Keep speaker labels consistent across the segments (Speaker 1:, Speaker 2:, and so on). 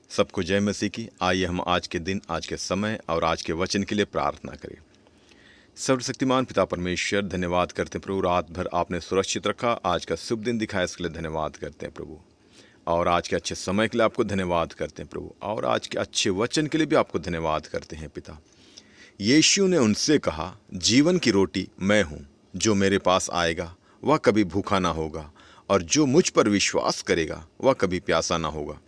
Speaker 1: सबको जय मसीह की। आइए हम आज के दिन, आज के समय और आज के वचन के लिए प्रार्थना करें। सर्वशक्तिमान पिता परमेश्वर, धन्यवाद करते हैं प्रभु, रात भर आपने सुरक्षित रखा, आज का शुभ दिन दिखाया, इसके लिए धन्यवाद करते हैं प्रभु। और आज के अच्छे समय के लिए आपको धन्यवाद करते हैं प्रभु, और आज के अच्छे वचन के लिए भी आपको धन्यवाद करते हैं पिता। यीशु ने उनसे कहा, जीवन की रोटी मैं हूँ, जो मेरे पास आएगा वह कभी भूखा ना होगा, और जो मुझ पर विश्वास करेगा वह कभी प्यासा ना होगा।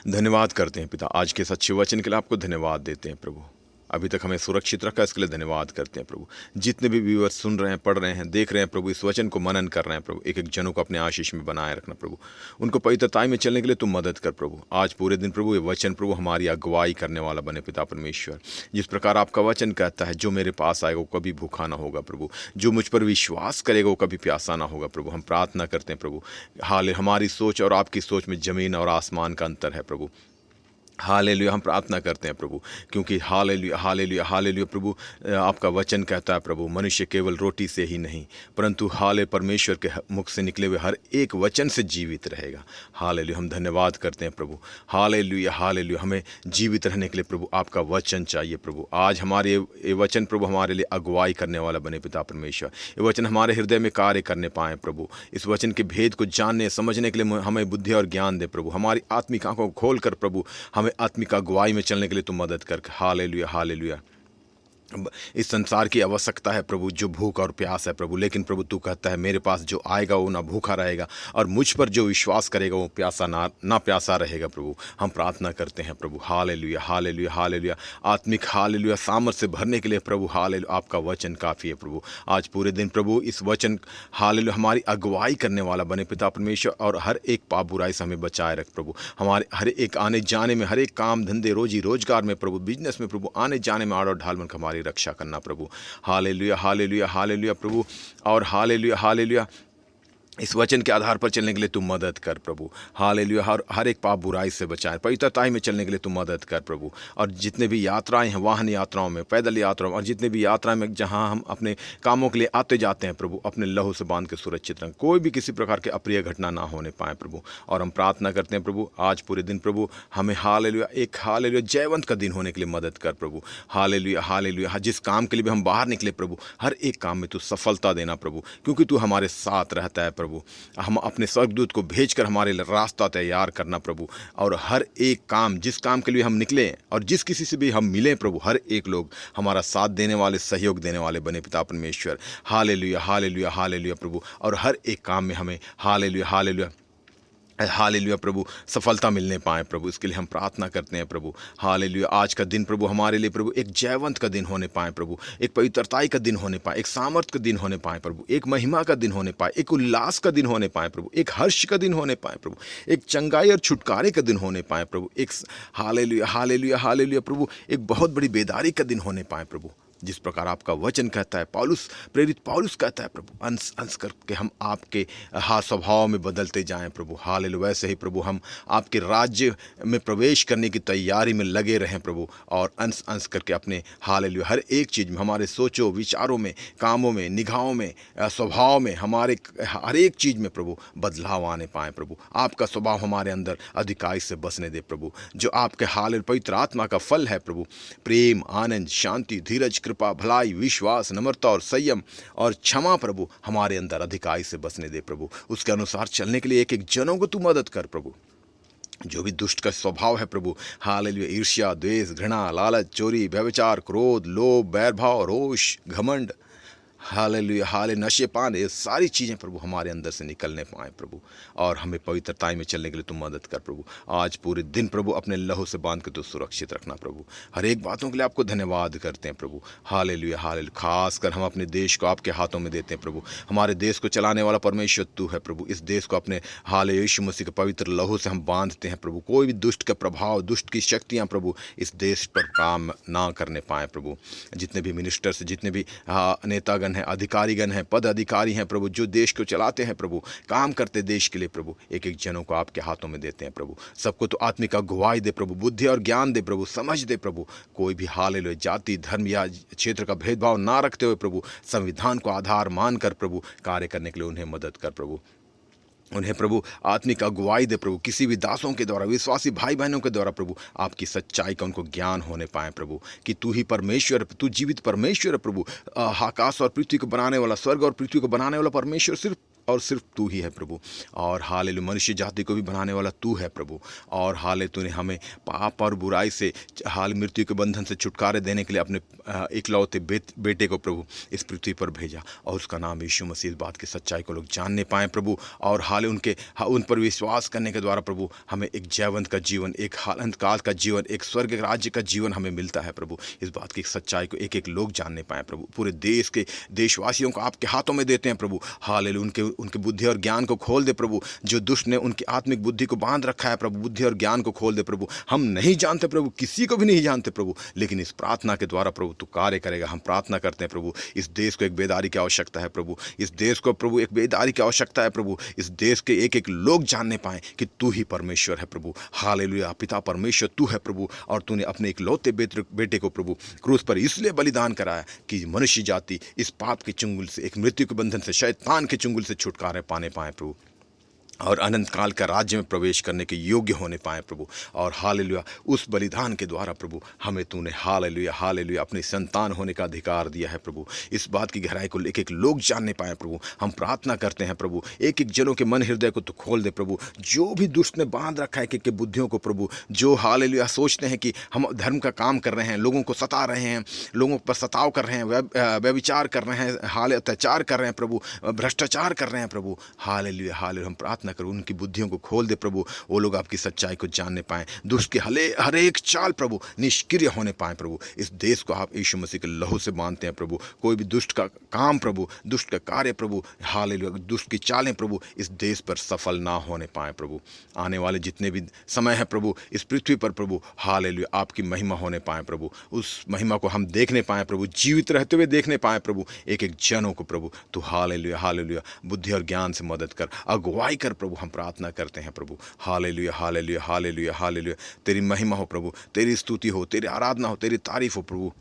Speaker 1: धन्यवाद करते हैं पिता, आज के सच्चे वचन के लिए आपको धन्यवाद देते हैं प्रभु। अभी तक हमें सुरक्षित रखा, इसके लिए धन्यवाद करते हैं प्रभु। जितने भी व्यूअर्स सुन रहे हैं, पढ़ रहे हैं, देख रहे हैं प्रभु, इस वचन को मनन कर रहे हैं प्रभु, एक एक जनों को अपने आशीष में बनाए रखना प्रभु। उनको पवित्रताई में चलने के लिए तुम मदद कर प्रभु। आज पूरे दिन प्रभु ये वचन प्रभु हमारी अगुवाई करने वाला बने पिता परमेश्वर। जिस प्रकार आपका वचन कहता है, जो मेरे पास आएगा वो कभी भूखा ना होगा प्रभु, जो मुझ पर विश्वास करेगा वो कभी प्यासा ना होगा प्रभु। हम प्रार्थना करते हैं प्रभु, हाल हमारी सोच और आपकी सोच में ज़मीन और आसमान का अंतर है प्रभु। हालेलुया, हम प्रार्थना करते हैं प्रभु, क्योंकि हालेलुया हालेलुया हालेलुया प्रभु, आपका वचन कहता है प्रभु, मनुष्य केवल रोटी से ही नहीं परंतु हाले परमेश्वर के मुख से निकले हुए हर एक वचन से जीवित रहेगा। हालेलुया, हम धन्यवाद करते हैं प्रभु। हालेलुया हालेलुया, हमें जीवित रहने के लिए प्रभु आपका वचन चाहिए प्रभु। आज हमारे ये वचन प्रभु हमारे लिए अगुवाई करने वाला बने पिता परमेश्वर। ये वचन हमारे हृदय में कार्य करने पाएँ प्रभु। इस वचन के भेद को जानने समझने के लिए हमें बुद्धि और ज्ञान दे प्रभु। हमारी आत्मिक आंखों को खोल कर प्रभु हमें आत्मिक अगुवाई में चलने के लिए तुम मदद कर। Hallelujah hallelujah. इस संसार की आवश्यकता है प्रभु, जो भूख और प्यास है प्रभु, लेकिन प्रभु तू कहता है मेरे पास जो आएगा वो ना भूखा रहेगा, और मुझ पर जो विश्वास करेगा वो प्यासा ना प्यासा रहेगा प्रभु। हम प्रार्थना करते हैं प्रभु। Hallelujah hallelujah hallelujah. आत्मिक हालेलुया सामर्थ्य से भरने के लिए प्रभु हालेलुया आपका वचन काफ़ी है प्रभु। आज पूरे दिन प्रभु इस वचन हालेलुया हमारी अगुवाई करने वाला बने पिता परमेश्वर, और हर एक पाप बुराई से हमें बचाए रख प्रभु। हमारे हर एक आने जाने में, हर एक काम धंधे रोजी रोजगार में प्रभु, बिजनेस में प्रभु, आने जाने में आड़ और ढाल बन हमारी रक्षा करना प्रभु। हालेलुया हालेलुया हालेलुया प्रभु, और हालेलुया हालेलुया इस वचन के आधार पर चलने के लिए तुम मदद कर प्रभु। हालेलुया, हर एक पाप बुराई से बचाए, पवित्रताई में चलने के लिए तुम मदद कर प्रभु। और जितने भी यात्राएं हैं, वाहन यात्राओं में, पैदल यात्राओं में, और जितने भी यात्राएं में जहां हम अपने कामों के लिए आते जाते हैं प्रभु, अपने लहू से बांध के सुरक्षित रहें, कोई भी किसी प्रकार के अप्रिय घटना ना होने पाए प्रभु। और हम प्रार्थना करते हैं प्रभु, आज पूरे दिन प्रभु हमें हालेलुया एक हालेलुया जयवंत का दिन होने के लिए मदद कर प्रभु। हालेलुया हालेलुया, जिस काम के लिए भी हम बाहर निकले प्रभु, हर एक काम में तू सफलता देना प्रभु, क्योंकि तू हमारे साथ रहता है प्रभु। हम अपने स्वर्गदूत को भेजकर हमारे रास्ता तैयार करना प्रभु, और हर एक काम, जिस काम के लिए हम निकले और जिस किसी से भी हम मिले प्रभु, हर एक लोग हमारा साथ देने वाले, सहयोग देने वाले बने पिता परमेश्वर। हालेलुया हालेलुया हालेलुया प्रभु, और हर एक काम में हमें हालेलुया हालेलुया हालेलुया प्रभु सफलता मिलने पाए प्रभु, इसके लिए हम प्रार्थना करते हैं प्रभु। हालेलुया, आज का दिन प्रभु हमारे लिए प्रभु एक जयवंत का दिन होने पाए प्रभु, एक पवित्रताई का दिन होने पाए, एक सामर्थ का दिन होने पाए प्रभु, एक महिमा का दिन होने पाए, एक उल्लास का दिन होने पाए प्रभु, एक हर्ष का दिन होने पाए प्रभु, एक चंगाई और छुटकारे का दिन होने पाए प्रभु, एक हालेलुया हालेलुया हालेलुया प्रभु एक बहुत बड़ी बेदारी का दिन होने पाए प्रभु। जिस प्रकार आपका वचन कहता है, प्रेरित पौलुस कहता है प्रभु, अंश अंश करके हम आपके स्वभाव में बदलते जाएं प्रभु। हालेलुया, वैसे ही प्रभु हम आपके राज्य में प्रवेश करने की तैयारी में लगे रहें प्रभु, और अंश अंश करके अपने हालेलुया हर एक चीज़ में, हमारे सोचों विचारों में, कामों में, निगाहों में, स्वभाव में, हमारे हर एक चीज़ में प्रभु बदलाव आने पाए प्रभु। आपका स्वभाव हमारे अंदर अधिकाई से बसने दे प्रभु, जो आपके हालेलुया पवित्र आत्मा का फल है प्रभु, प्रेम, आनंद, शांति, धीरज, कृपा, भलाई, विश्वास, नम्रता और संयम और क्षमा प्रभु हमारे अंदर अधिकाई से बसने दे प्रभु। उसके अनुसार चलने के लिए एक एक जनों को तू मदद कर प्रभु। जो भी दुष्ट का स्वभाव है प्रभु, हालेलुया, ईर्ष्या, द्वेष, घृणा, लालच, चोरी, व्यभिचार, क्रोध, लोभ, बैरभाव, रोष, घमंड, हालेलुया हाले नशे पान, ये सारी चीज़ें प्रभु हमारे अंदर से निकलने पाए प्रभु, और हमें पवित्रताई में चलने के लिए तुम मदद कर प्रभु। आज पूरे दिन प्रभु अपने लहू से बांध के तो सुरक्षित रखना प्रभु। हर एक बातों के लिए आपको धन्यवाद करते हैं प्रभु। हालेलुया हालेलुया, खास कर हम अपने देश को आपके हाथों में देते हैं प्रभु। हमारे देश को चलाने वाला परमेश्वर तू है प्रभु। इस देश को अपने हाले यीशु मसीह के पवित्र लहू से हम बांधते हैं प्रभु। कोई भी दुष्ट का प्रभाव, दुष्ट की शक्तियाँ प्रभु इस देश पर काम ना करने पाए प्रभु। जितने भी मिनिस्टर्स, जितने भी नेतागण हैं, अधिकारीगण हैं, पद अधिकारी हैं प्रभु, जो देश को चलाते हैं प्रभु, काम करते देश के लिए प्रभु, एक एक जनों को आपके हाथों में देते हैं प्रभु। सबको तो आत्मिक अगुवाई दे प्रभु, बुद्धि और ज्ञान दे प्रभु, समझ दे प्रभु। कोई भी हालेलुया जाति, धर्म या क्षेत्र का भेदभाव ना रखते हुए प्रभु, संविधान को आधार मानकर प्रभु कार्य करने के लिए उन्हें मदद कर प्रभु। उन्हें प्रभु आत्मिक अगुवाई दे प्रभु, किसी भी दासों के द्वारा, विश्वासी भाई बहनों के द्वारा प्रभु आपकी सच्चाई का उनको ज्ञान होने पाए प्रभु, कि तू ही परमेश्वर, तू जीवित परमेश्वर है प्रभु। आकाश और पृथ्वी को बनाने वाला, स्वर्ग और पृथ्वी को बनाने वाला परमेश्वर सिर्फ और सिर्फ तू ही है प्रभु। और हालेलुया, मनुष्य जाति को भी बनाने वाला तू है प्रभु। और हाले तूने हमें पाप और बुराई से, हाल मृत्यु के बंधन से छुटकारे देने के लिए अपने इकलौते बेटे को प्रभु इस पृथ्वी पर भेजा, और उसका नाम यीशु मसीह। इस बात की सच्चाई को लोग जानने पाएँ प्रभु, और हाले उन पर विश्वास करने के द्वारा प्रभु हमें एक जयवंत का जीवन, एक अंतकाल का जीवन, एक स्वर्ग राज्य का जीवन हमें मिलता है प्रभु। इस बात की सच्चाई को एक एक लोग जानने पाएँ प्रभु। पूरे देश के देशवासियों को आपके हाथों में देते हैं प्रभु। हालेलुया, उनके बुद्धि और ज्ञान को खोल दे प्रभु। जो दुष्ट ने उनकी आत्मिक बुद्धि को बांध रखा है प्रभु, बुद्धि और ज्ञान को खोल दे प्रभु। हम नहीं जानते प्रभु, किसी को भी नहीं जानते प्रभु, लेकिन इस प्रार्थना के द्वारा प्रभु तू कार्य करेगा। हम प्रार्थना करते हैं प्रभु, इस देश को एक बेदारी की आवश्यकता है प्रभु। इस देश को प्रभु एक बेदारी की आवश्यकता है प्रभु। इस देश के एक एक लोग जानने पाएं कि तू ही परमेश्वर है प्रभु। हालेलुया, पिता परमेश्वर तू है प्रभु, और तूने अपने इकलौते बेटे को प्रभु क्रूस पर इसलिए बलिदान कराया कि मनुष्य जाति इस पाप के चुंगल से, एक मृत्यु के बंधन से, शैतान के चुंगल से छुटकारा पाने पाए प्रभु, और अनंत काल का राज्य में प्रवेश करने के योग्य होने पाए प्रभु। और हालेलुया, उस बलिदान के द्वारा प्रभु हमें तूने हालेलुया हालेलुया अपनी संतान होने का अधिकार दिया है प्रभु। इस बात की गहराई को एक एक लोग जानने पाए प्रभु। हम प्रार्थना करते हैं प्रभु, एक एक जनों के मन हृदय को तो खोल दे प्रभु। जो भी दुष्ट ने बांध रखा है कि बुद्धियों को प्रभु, जो हालेलुया सोचते हैं कि हम धर्म का काम कर रहे हैं, लोगों को सता रहे हैं, लोगों पर सताव कर रहे हैं, व्यभिचार कर रहे हैं, अत्याचार कर रहे हैं प्रभु, भ्रष्टाचार कर रहे हैं प्रभु। हालेलुया हालेलुया, हम प्रार्थना कर उनकी बुद्धियों को खोल दे प्रभु। वो लोग आपकी सच्चाई को जानने पाएं, दुष्ट के हर एक चाल प्रभु निष्क्रिय होने पाएं प्रभु। इस देश को आप यीशु मसीह के लहू से बांधते हैं प्रभु। कोई भी दुष्ट का काम प्रभु, दुष्ट का कार्य प्रभु, हालेलुया, दुष्ट की चालें प्रभु इस देश पर सफल ना होने पाए प्रभु। आने वाले जितने भी समय है प्रभु इस पृथ्वी पर प्रभु, हालेलुया, आपकी महिमा होने पाए प्रभु। उस महिमा को हम देखने पाए प्रभु, जीवित रहते हुए देखने पाए प्रभु। एक एक जनों को प्रभु तू हालेलुया हालेलुया बुद्धि और ज्ञान से मदद कर, अगुवाई कर प्रभु। हम प्रार्थना करते हैं प्रभु। हालेलुया हालेलुया हालेलुया हालेलुया, तेरी महिमा हो प्रभु, तेरी स्तुति हो, तेरी आराधना हो, तेरी तारीफ हो प्रभु।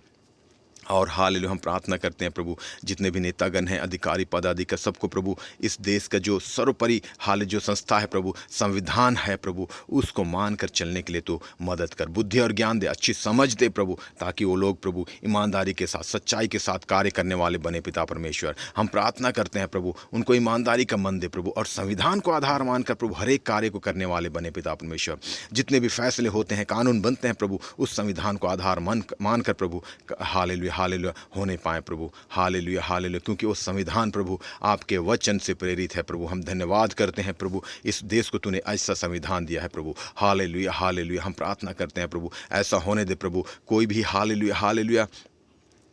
Speaker 1: और हालेलुया, हम प्रार्थना करते हैं प्रभु, जितने भी नेतागण हैं, अधिकारी पदाधिकारी, सबको प्रभु इस देश का जो सर्वोपरि हाल जो संस्था है प्रभु, संविधान है प्रभु, उसको मानकर चलने के लिए तो मदद कर, बुद्धि और ज्ञान दे, अच्छी समझ दे प्रभु, ताकि वो लोग प्रभु ईमानदारी के साथ, सच्चाई के साथ कार्य करने वाले बने पिता परमेश्वर। हम प्रार्थना करते हैं प्रभु, उनको ईमानदारी का मन दे प्रभु, और संविधान को आधार मानकर प्रभु हर एक कार्य को करने वाले बने पिता परमेश्वर। जितने भी फैसले होते हैं, कानून बनते हैं प्रभु, उस संविधान को आधार मानकर प्रभु हालेलुया हालेलुया होने पाए प्रभु। हालेलुया हालेलुया, क्योंकि वो संविधान प्रभु आपके वचन से प्रेरित है प्रभु। हम धन्यवाद करते हैं प्रभु, इस देश को तूने ऐसा संविधान दिया है प्रभु। हालेलुया हालेलुया, हम प्रार्थना करते हैं प्रभु ऐसा होने दे प्रभु। कोई भी हालेलुया हालेलुया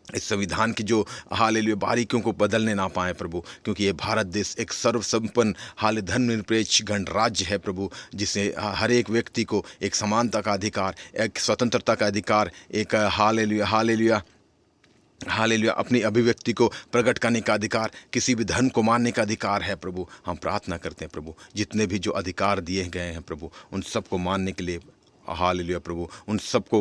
Speaker 1: इस संविधान की जो हालेलुया बारीकियों को बदलने ना पाए प्रभु, क्योंकि ये भारत देश एक सर्वसंपन्न हाल धर्मनिरपेक्ष गणराज्य है प्रभु, जिसे हर एक व्यक्ति को एक समानता का अधिकार, एक स्वतंत्रता का अधिकार, एक हालेलुया हालेलुया हालेलुया अपनी अभिव्यक्ति को प्रकट करने का अधिकार, किसी भी धर्म को मानने का अधिकार है प्रभु। हम प्रार्थना करते हैं प्रभु, जितने भी जो अधिकार दिए गए हैं प्रभु, उन सबको मानने के लिए हालेलुया प्रभु, उन सबको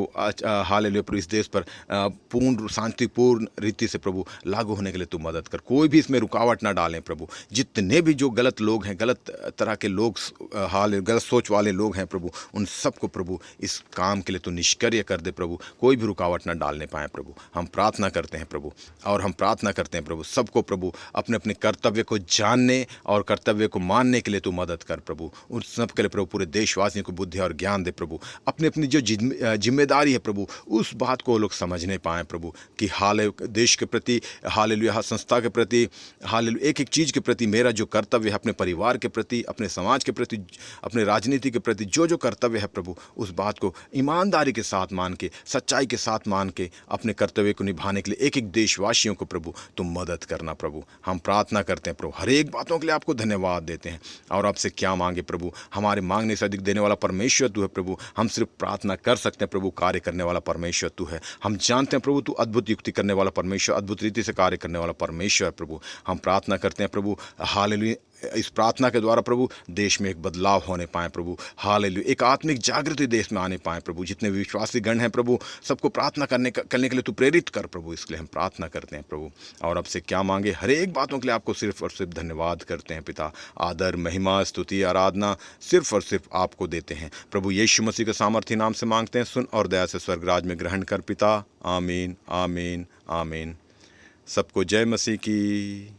Speaker 1: हालेलुया प्रभु इस देश पर पूर्ण शांतिपूर्ण रीति से प्रभु लागू होने के लिए तू मदद कर। कोई भी इसमें रुकावट ना डालें प्रभु। जितने भी जो गलत लोग हैं, गलत तरह के लोग, गलत सोच वाले लोग हैं प्रभु, उन सबको प्रभु इस काम के लिए तू निष्क्रिय कर दे प्रभु। कोई भी रुकावट ना डालने पाए प्रभु। हम प्रार्थना करते हैं प्रभु, और हम प्रार्थना करते हैं प्रभु सबको प्रभु अपने अपने कर्तव्य को जानने और कर्तव्य को मानने के लिए तू मदद कर प्रभु। उन सब के लिए प्रभु पूरे देशवासियों को बुद्धि और ज्ञान दे प्रभु। अपनी अपनी जो जिम्मेदारी है प्रभु, उस बात को लोग समझने पाएँ प्रभु, कि देश के प्रति हालेलुया, संस्था के प्रति हालेलुया, एक एक चीज़ के प्रति मेरा जो कर्तव्य है, अपने परिवार के प्रति, अपने समाज के प्रति, अपने राजनीति के प्रति जो कर्तव्य है प्रभु, उस बात को ईमानदारी के साथ मान के, सच्चाई के साथ मान के अपने कर्तव्य को निभाने के लिए एक एक देशवासियों को प्रभु तुम मदद करना प्रभु। हम प्रार्थना करते हैं प्रभु, हर एक बातों के लिए आपको धन्यवाद देते हैं। और आपसे क्या मांगे प्रभु, हमारे मांगने से अधिक देने वाला परमेश्वर तू है प्रभु। हम सिर्फ प्रार्थना कर सकते हैं प्रभु, कार्य करने वाला परमेश्वर तू है। हम जानते हैं प्रभु तू अद्भुत युक्ति करने वाला परमेश्वर, अद्भुत रीति से कार्य करने वाला परमेश्वर प्रभु। हम प्रार्थना करते हैं प्रभु हालेलुया, इस प्रार्थना के द्वारा प्रभु देश में एक बदलाव होने पाए प्रभु। हालेलुया, एक आत्मिक जागृति देश में आने पाए प्रभु। जितने विश्वासी गण हैं प्रभु, सबको प्रार्थना करने के लिए तू प्रेरित कर प्रभु। इसके लिए हम प्रार्थना करते हैं प्रभु। और अब से क्या मांगे, हर एक बातों के लिए आपको सिर्फ और सिर्फ धन्यवाद करते हैं पिता। आदर, महिमा, स्तुति, आराधना सिर्फ और सिर्फ आपको देते हैं प्रभु। यीशु मसीह के सामर्थी नाम से मांगते हैं, सुन और दया से स्वर्गराज में ग्रहण कर पिता। आमीन, आमीन, आमीन। सबको जय मसीह की।